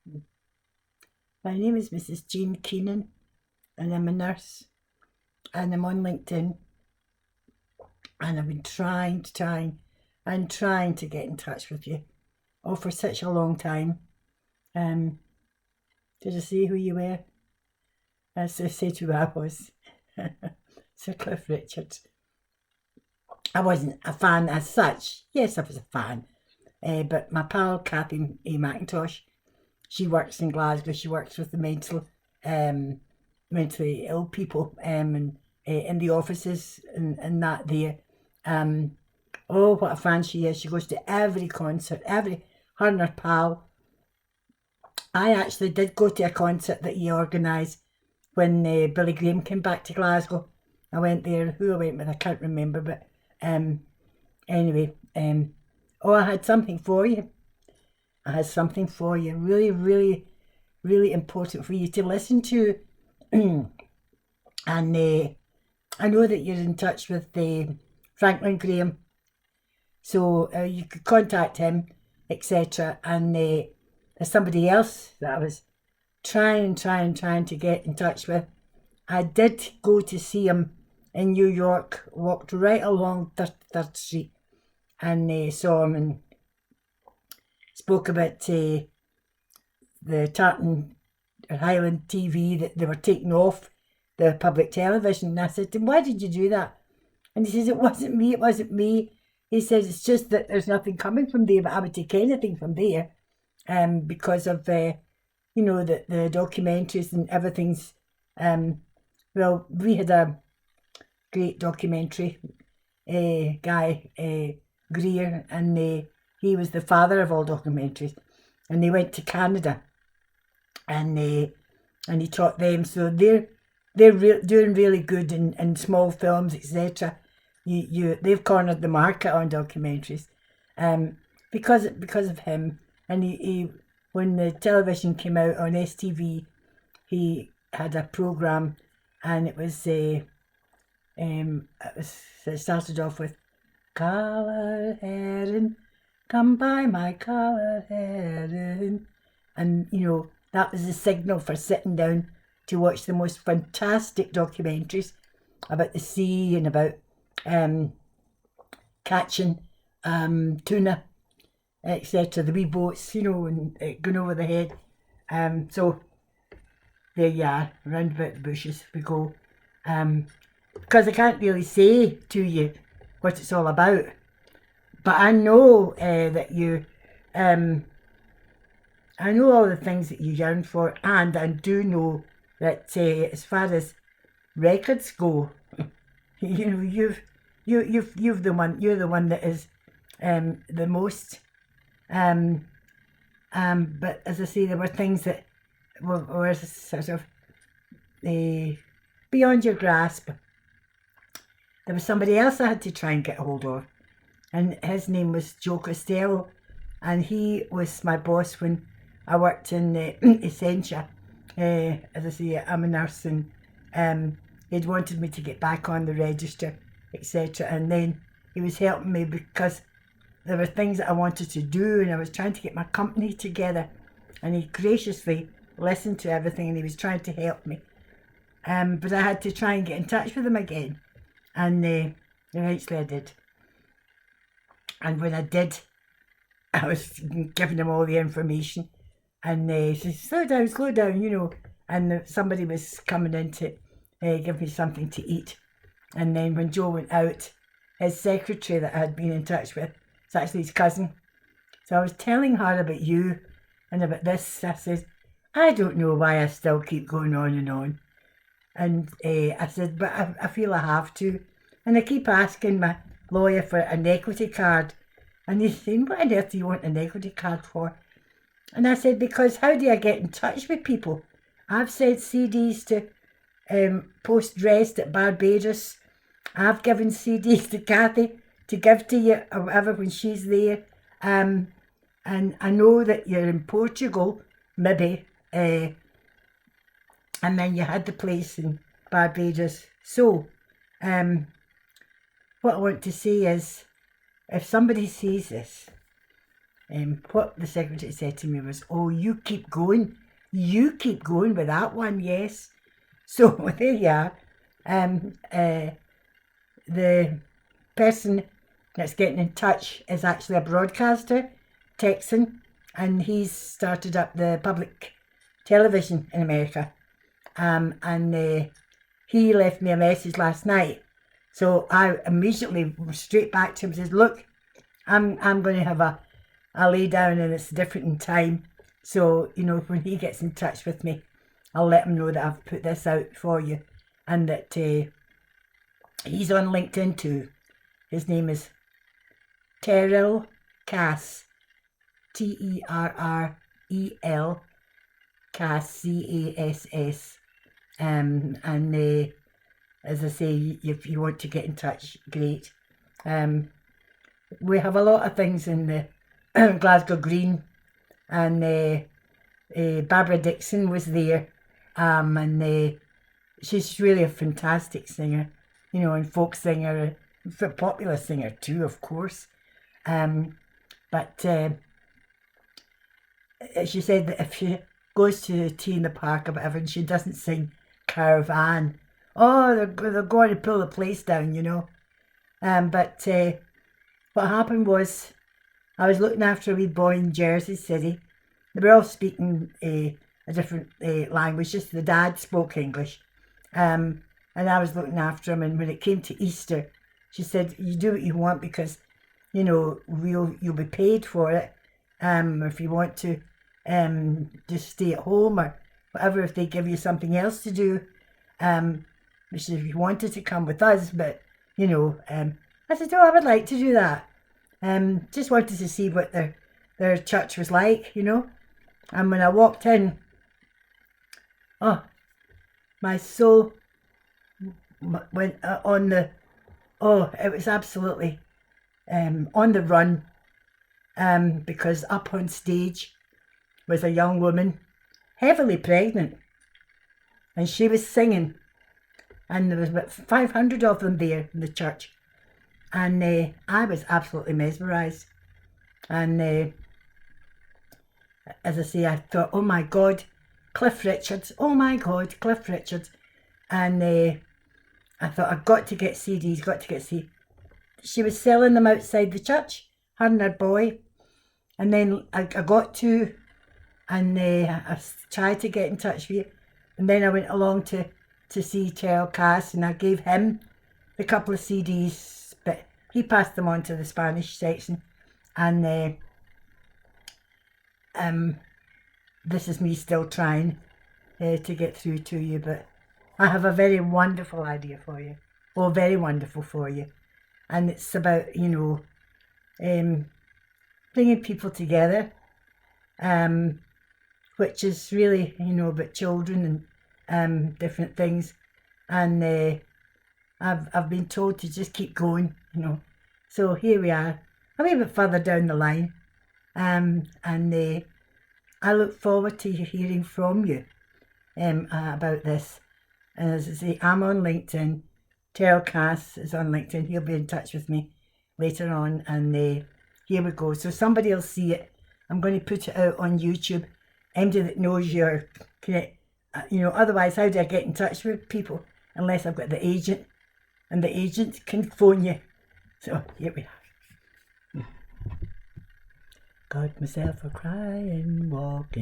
My name is Mrs. Jean Keenan, and I'm a nurse, and I'm on LinkedIn, and I've been trying to get in touch with you, for such a long time. Um, did I say who you were? As I said who I was. Sir Cliff Richards. I wasn't a fan as such. Yes, I was a fan. But my pal Kathy A. McIntosh, she works in Glasgow. She works with the mentally ill people, and in the offices and that there. Um, oh, what a fan she is! She goes to every concert, her and her pal. I actually did go to a concert that he organised when Billy Graham came back to Glasgow. I went there. Who I went with, I can't remember, but um, anyway, oh, I had something for you. I had something for you. Really, really, really important for you to listen to. And I know that you're in touch with Franklin Graham, so you could contact him, etc. And there's somebody else that I was trying to get in touch with. I did go to see him in New York, walked right along 33rd Street, and saw him and spoke about the Tartan Highland TV that they were taking off the public television. And I said to him, why did you do that? And he says, it wasn't me. He says, it's just that there's nothing coming from there, but I would take anything from there, because of, the documentaries and everything's, well, we had a great documentary guy, Greer, and he was the father of all documentaries, and they went to Canada, and he taught them. So they're doing really good in small films, etc. They've cornered the market on documentaries, because of him. And he when the television came out on STV, he had a program, and it started off with "Coloured Heron, come by my coloured heron," and that was the signal for sitting down to watch the most fantastic documentaries about the sea and about catching tuna, etc. The wee boats, and going over the head. So there you are, round about the bushes we go. Because I can't really say to you what it's all about, but I know that you, I know all the things that you yearn for, and I do know that as far as records go, you've you're the one that is the most. Um, but as I say, there were things that were sort of beyond your grasp. There was somebody else I had to try and get hold of, and his name was Joe Costello, and he was my boss when I worked in Essentia. As I say, I'm a nurse, and he'd wanted me to get back on the register, etc. And then he was helping me because there were things that I wanted to do, and I was trying to get my company together, and he graciously listened to everything, and he was trying to help me. But I had to try and get in touch with him again, and eventually I did. And when I did, I was giving him all the information, and he said, slow down, and somebody was coming in to give me something to eat. And then when Joe went out, his secretary that I had been in touch with, it's actually his cousin. So I was telling her about you and about this. I said, I don't know why I still keep going on and on. And I said, but I feel I have to. And I keep asking my lawyer for an equity card. And he's saying, what on earth do you want an equity card for? And I said, because how do I get in touch with people? I've sent CDs to Post Rest at Barbados. I've given CDs to Kathy to give to you or whatever when she's there. And I know that you're in Portugal, maybe, and then you had the place in Barbados. So, what I want to say is, if somebody sees this, what the secretary said to me was, "Oh, you keep going with that one, yes." So there you are. The person that's getting in touch is actually a broadcaster, Texan, and he's started up the public television in America. And he left me a message last night. So I immediately straight back to him and says, "Look, I'm going to have a lay down, and it's different in time. So, when he gets in touch with me, I'll let him know that I've put this out for you, and that he's on LinkedIn too. His name is Terrell Cass, Terrel Cass, Cass. And as I say, if you want to get in touch, great. We have a lot of things in the Glasgow Green, and Barbara Dixon was there, and she's really a fantastic singer, and folk singer, popular singer too, of course. But she said that if she goes to tea in the park or whatever and she doesn't sing Caravan, they're going to pull the place down, But what happened was, I was looking after a wee boy in Jersey City. They were all speaking a different language, just the dad spoke English. And I was looking after him, and when it came to Easter, she said, "You do what you want, because, you'll be paid for it. If you want to just stay at home or whatever, if they give you something else to do. She said, if you wanted to come with us, but, I said, I would like to do that. Just wanted to see what their church was like, And when I walked in, my soul went on the, it was absolutely on the run, because up on stage was a young woman, heavily pregnant, and she was singing, and there was about 500 of them there in the church, and I was absolutely mesmerised. And as I say, I thought, oh my God, Cliff Richards, and I thought, I've got to get CDs, She was selling them outside the church, her and her boy, and then I got to, and I tried to get in touch with you, and then I went along to see Terrell Cass, and I gave him a couple of CDs, but he passed them on to the Spanish section, and this is me still trying to get through to you, but I have a very wonderful idea for you, very wonderful for you, and it's about, bringing people together, which is really, about children and different things, and I've been told to just keep going, so here we are, a wee bit further down the line, and I look forward to hearing from you about this. And as I say, I'm on LinkedIn. Terrell Cass is on LinkedIn. He'll be in touch with me later on, and here we go. So somebody will see it. I'm going to put it out on YouTube. Anybody that knows your, otherwise how do I get in touch with people unless I've got the agent, and the agent can phone you. So here we are. Got myself a crying, walking.